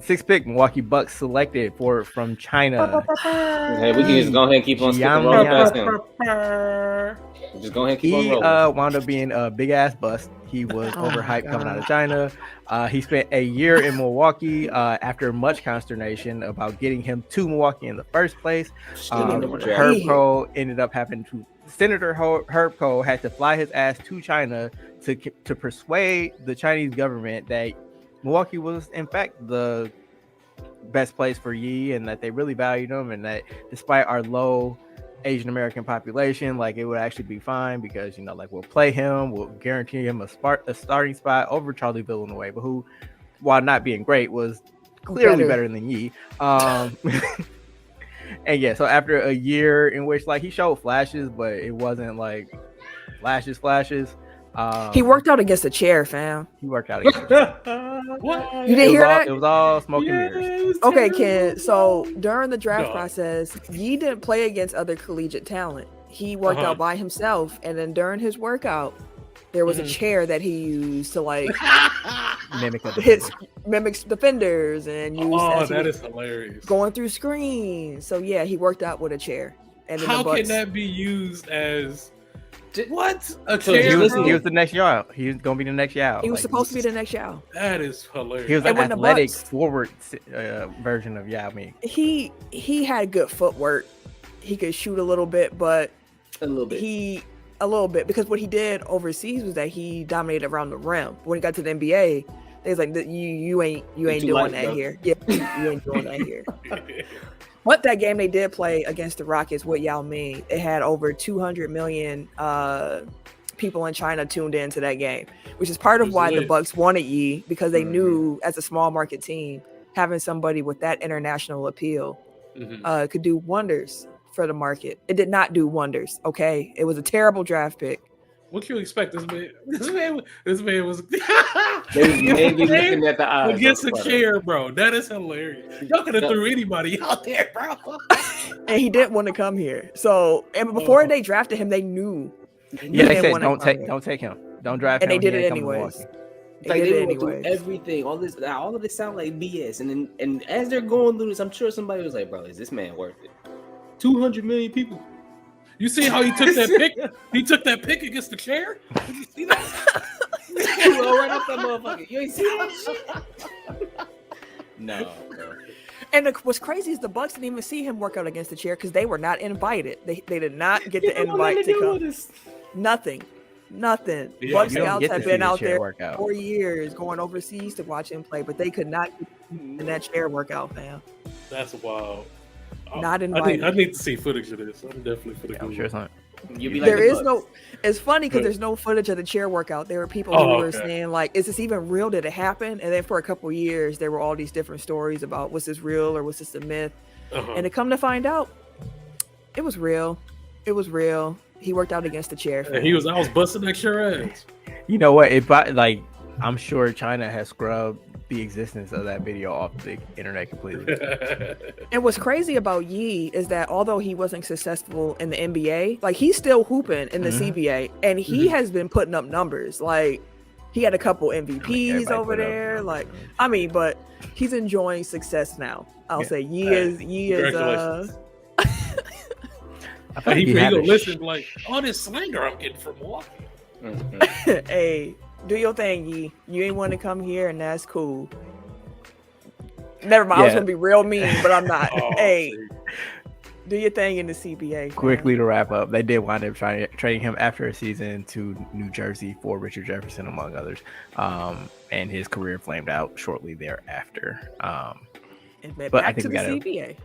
Sixth pick, Milwaukee Bucks selected from China. Hey, we can just go ahead and keep on skipping rolling past him. Just go ahead and keep on rolling. Wound up being a big ass bust. He was overhyped coming out of China. He spent a year in Milwaukee after much consternation about getting him to Milwaukee in the first place. Herb Cole ended up having to. Senator Herb Cole had to fly his ass to China to persuade the Chinese government that Milwaukee was in fact the best place for Yi, and that they really valued him, and that despite our low Asian American population, like it would actually be fine because like we'll play him, we'll guarantee him a starting spot over Charlie Villanueva, but who, while not being great, was clearly better than Yi. And yeah, so after a year in which like he showed flashes, but it wasn't like flashes. He worked out against a chair, fam. He worked out against a chair. What? You didn't hear that? It was all smoke and mirrors. Okay, Ken. So during the draft process, Yi didn't play against other collegiate talent. He worked out by himself, and then during his workout, there was a chair that he used to like mimics defenders and use. That is hilarious. Going through screens. So yeah, he worked out with a chair. And how can that be used as? What? He was the next Yao. He was gonna be the next Yao. He was supposed to be the next Yao. That is hilarious. He was an athletic forward version of Yao Ming. He had good footwork. He could shoot a little bit, but a little bit because what he did overseas was that he dominated around the rim. When he got to the NBA, they was like, you ain't doing that here. Yeah, you ain't doing that here. But that game they did play against the Rockets with Yao Ming, it had over 200 million people in China tuned into that game, which is part of why the Bucks wanted Yi, because they knew as a small market team, having somebody with that international appeal could do wonders for the market. It did not do wonders. Okay, it was a terrible draft pick. What can you expect? This man was maybe looking at the eyes against the chair, bro. That is hilarious. Y'all could have threw anybody out there, bro. And he didn't want to come here. So, and before they drafted him, they knew. Yeah, they said don't take him. Don't draft him. And they did it anyways. They went through everything. All of this sound like BS. And as they're going through this, I'm sure somebody was like, "Bro, is this man worth it? 200 million people." You see how he took that pick? He took that pick against the chair. Did you see that? He rolled right off that motherfucker. You ain't see that shit? No, bro. And what's crazy is the Bucks didn't even see him work out against the chair because they were not invited. They did not get the invite to come. Nothing. Yeah, Bucks scouts have been out there for 4 years going overseas to watch him play, but they could not get in that chair workout, fam. That's wild. Not invited. I need to see footage of this. I'm definitely for the I'm sure it's not. There is no. It's funny because there's no footage of the chair workout. There were people who were saying like, "Is this even real? Did it happen?" And then for a couple of years, there were all these different stories about was this real or was this a myth? And to come to find out, it was real. It was real. He worked out against the chair. I was busting that chair ass. You know what? I'm sure China has scrubbed the existence of that video off the internet completely. And what's crazy about Yi is that although he wasn't successful in the NBA, like he's still hooping in the CBA, and he has been putting up numbers. Like he had a couple MVPs over there. Like but he's enjoying success now. I'll say Yi is. I thought he gonna listen like all this slander I'm getting from Milwaukee. Hey. Do your thing, Yi. You ain't want to come here, and that's cool. Never mind. I was gonna be real mean, but I'm not. Hey, do your thing in the CBA. Quickly to wrap up, they did wind up trading him after a season to New Jersey for Richard Jefferson, among others. And his career flamed out shortly thereafter. But I think we got CBA.